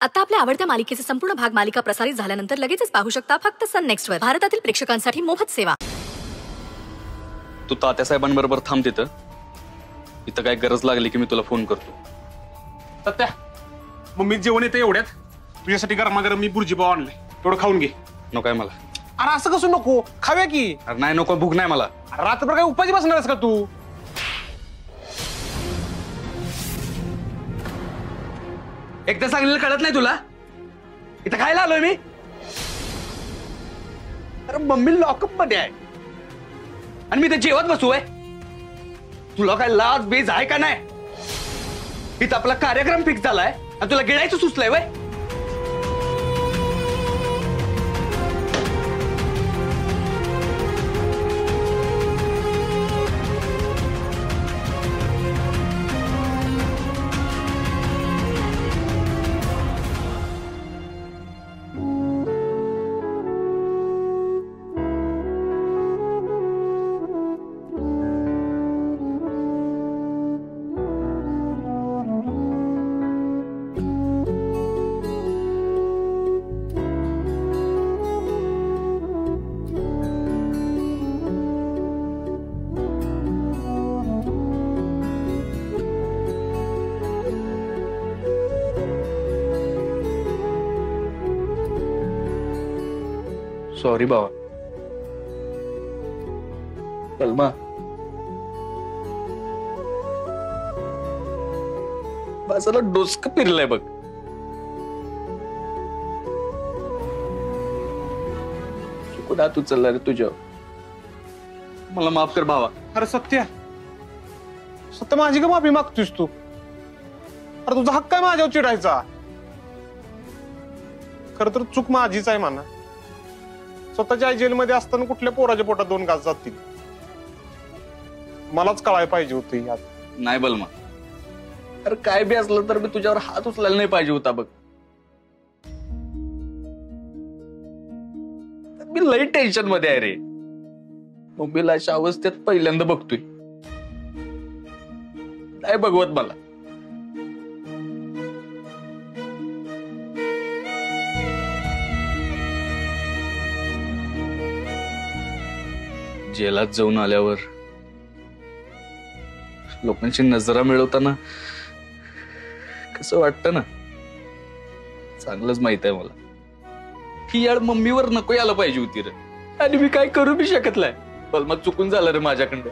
आता आपल्या आवडत्या मालिकेचे संपूर्ण भाग मालिका प्रसारित झाल्यानंतर लगेचच पाहू शकता फक्त सन नेक्स्ट वर. भारतातील प्रेक्षकांसाठी मोफत सेवा. तू तात्या साहेबांबरोबर थांब तिथं. इथं काय गरज लागली की मी तुला फोन करतो. तात्या मम्मी जेवण येतं एवढ्यात. तुझ्यासाठी गरमागरम मी बुर्जीपाव आणले, तेवढं खाऊन घे. नको आहे मला. अरे असं कसं नको, खाव्या की. अरे नाही नको, भूक नाही मला. रात्रभर काय उपाशी बसणारस का तू? एकदा सांगलेलं कळत नाही तुला? इथं खायला आलोय मी. अरे मम्मी लॉकअप मध्ये आहे आणि मी ते जेवत बसू आहे. तुला काय लाज बेज आहे का नाही? इथं आपला कार्यक्रम फिक्स झालाय आणि तुला गिळायचं सुचलंय वय? सॉरी बाबा. सलमा, माझा डोसकं फिरलंय बघ. चुकून हात उचलला रे तुझ्या. मला माफ कर भावा. अरे सत्य माझी का माफी मागतोस तू? अरे तुझा हक्क आहे माझ्यावर चिडायचा. खर तर चूक माझीच आहे म्हणा. स्वतःच्या आई जेलमध्ये असताना कुठल्या पोराच्या पोटात 2 घास जातील? मलाच कळायला पाहिजे होतं यात. नाही बलमा, अरे काय बी असलं तर मी तुझ्यावर हात उचलायला नाही पाहिजे होता बघ. मी लई टेन्शन मध्ये आहे रे. मम्मीला अशा अवस्थेत पहिल्यांदा बघतोय. नाही बघवत मला. जेलात जाऊन आल्यावर लोकांची नजरा मिळवताना कसं वाटतं ना, चांगलंच माहित आहे मला. ही याड मम्मीवर नको यायला पाहिजे होती रे. आणि मी काय करू बी शकत नाही. बलमा चुकून झालं रे माझ्याकडं.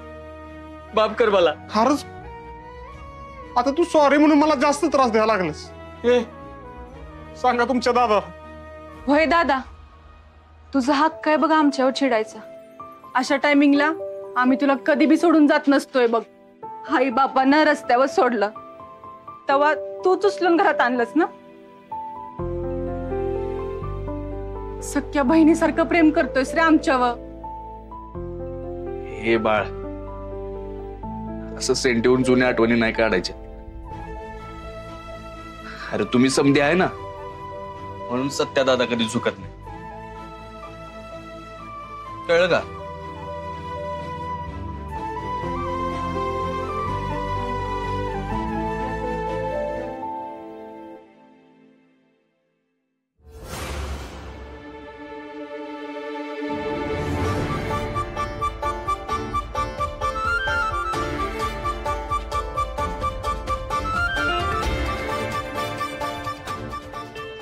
माफ कर मला. खरंच आता तू सॉरी म्हणून मला जास्त त्रास द्यायला लागलास. ए सांगा तुमच्या दादा. होय दादा, तुझा हक्क काय बघा आमच्यावर चिडायचा. अशा टायमिंगला आम्ही तुला कधी बी सोडून जात नसतोय बघ. आई बापांना रस्त्यावर सोडलं तेव्हा तूच उचलून घरात आणलंस ना. सख्या बहिणीसारखं प्रेम करतोयस रे आमच्यावर. हे बाळ, असं सेंटीहून जुन्या आठवणी नाही काढायच्या. अरे तुम्ही समधी आहे ना, म्हणून सत्या दादा कधी झुकत नाही. कळलं का?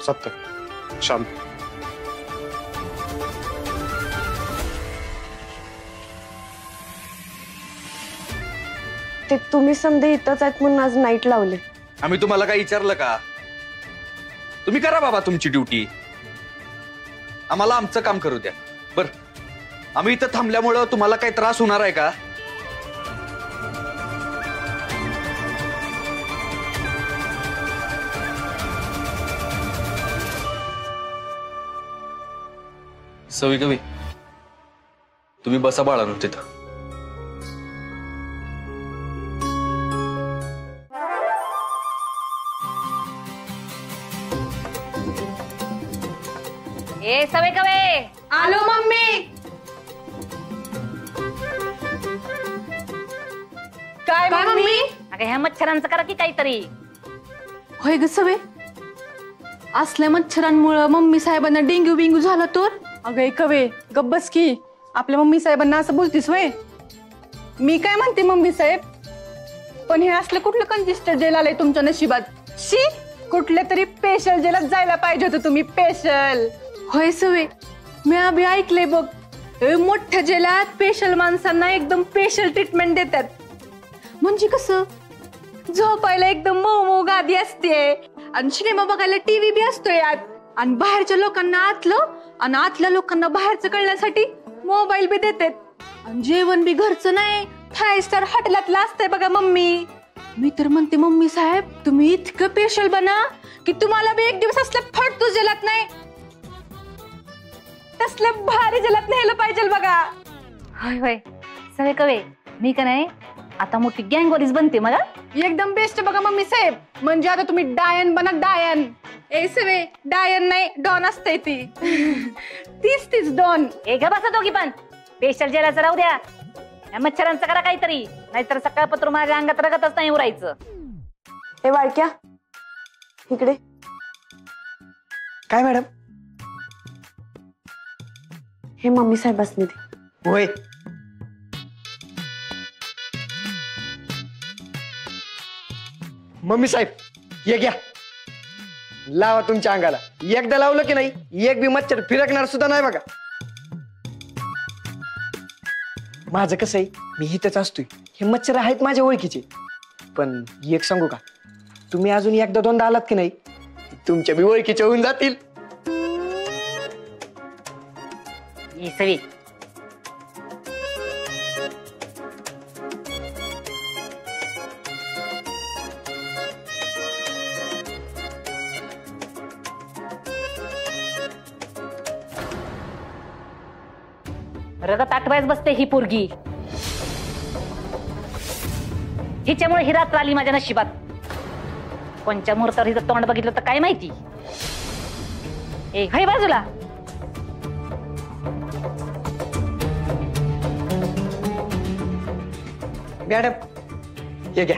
सत्य शांत. ते तुम्ही समजे इथंच आहेत म्हणून आज नाईट लावले. आम्ही तुम्हाला काय विचारलं का? तुम्ही करा बाबा तुमची ड्युटी. आम्हाला आमचं काम करू द्या. बर, आम्ही इथं थांबल्यामुळं तुम्हाला काही त्रास होणार आहे का? सवी कवी, तुम्ही बसा बाळांनो तिथं. ए सवे कवे, आलो मम्मी. काय मम्मी? अगं ह्या मच्छरांचं करा की काहीतरी. होय ग सवे, असल्या मच्छरांमुळं मम्मी साहेबांना डेंग्यू बिंग्यू झाला तर? अगं कवे गब्बस की, आपल्या मम्मी साहेबांना असं बोलतीस वय? मी काय म्हणते मम्मी साहेब, पण हे असलं कुठलं कंजेस्टेड जेल आलंय तुमच्या नशिबात? शी, कुठल्या तरी स्पेशल जेलात जायला पाहिजे होतं तुम्ही, स्पेशल. होय सवे, मी अभि ऐकलंय बघ, मोठ्या जेलात स्पेशल माणसांना एकदम स्पेशल ट्रीटमेंट देतात. म्हणजे कसं, झोपायला एकदम मऊ मऊ गादी असते आणि सिनेमा बघायला टीव्ही बी असतो यात, आणि बाहेरच्या लोकांना आतलं आणि आतल्या लोकांना बाहेरचं कळण्यासाठी मोबाईल बी देतात, आणि जेवण बी घरचं नाही, 5 स्टार हॉटेलातलं असतंय बघा मम्मी. मी तर म्हणते मम्मी साहेब, तुम्ही इतकं स्पेशल बना की तुम्हाला बी एक दिवस असलं फटतो जेलात नाही, तसलं भारी जेलात न्यायला पाहिजे बघा. होय होय सवे कवे, मी का नाही आता मोठी गँगवालीच बनते मला. एकदम बेस्ट बघा मम्मी साहेब, म्हणजे आता तुम्ही डायन बना, डायन. ए सवे, डायन नाही डॉन असते ती. तीच डॉन. ए घ बसा दोघी पण, स्पेशल जेलाचं राहू द्या, या मच्छरांचं करा काहीतरी, नाहीतर सकाळपत्र माझ्या अंगात रगतच नाही उरायचं. ए वाळक्या, इकडे. काय मॅडम? हे मम्मी साहेबांनी दे. होय. मम्मी साहेब, हे घ्या, लावा तुमच्या अंगाला. एकदा लावलं की नाही एक बी मच्छर फिरकणार सुद्धा नाही बघा. माझं कसं आहे, मी इथंच असतोय, हे मच्छर आहेत माझ्या ओळखीचे. पण एक सांगू का, तुम्ही अजून एकदा दोनदा आलात की नाही, तुमच्या बी ओळखीचे होऊन जातील. ये सवी, रगत आठवायच बसते ही पोरगी, हिच्यामुळे ही रात्र आली माझ्या नशिबात. कोणच्या मुहूर्तावर हिचं तोंड बघितलं तर काय माहिती. ए घरी बाजूला. मॅडम, हे घ्या.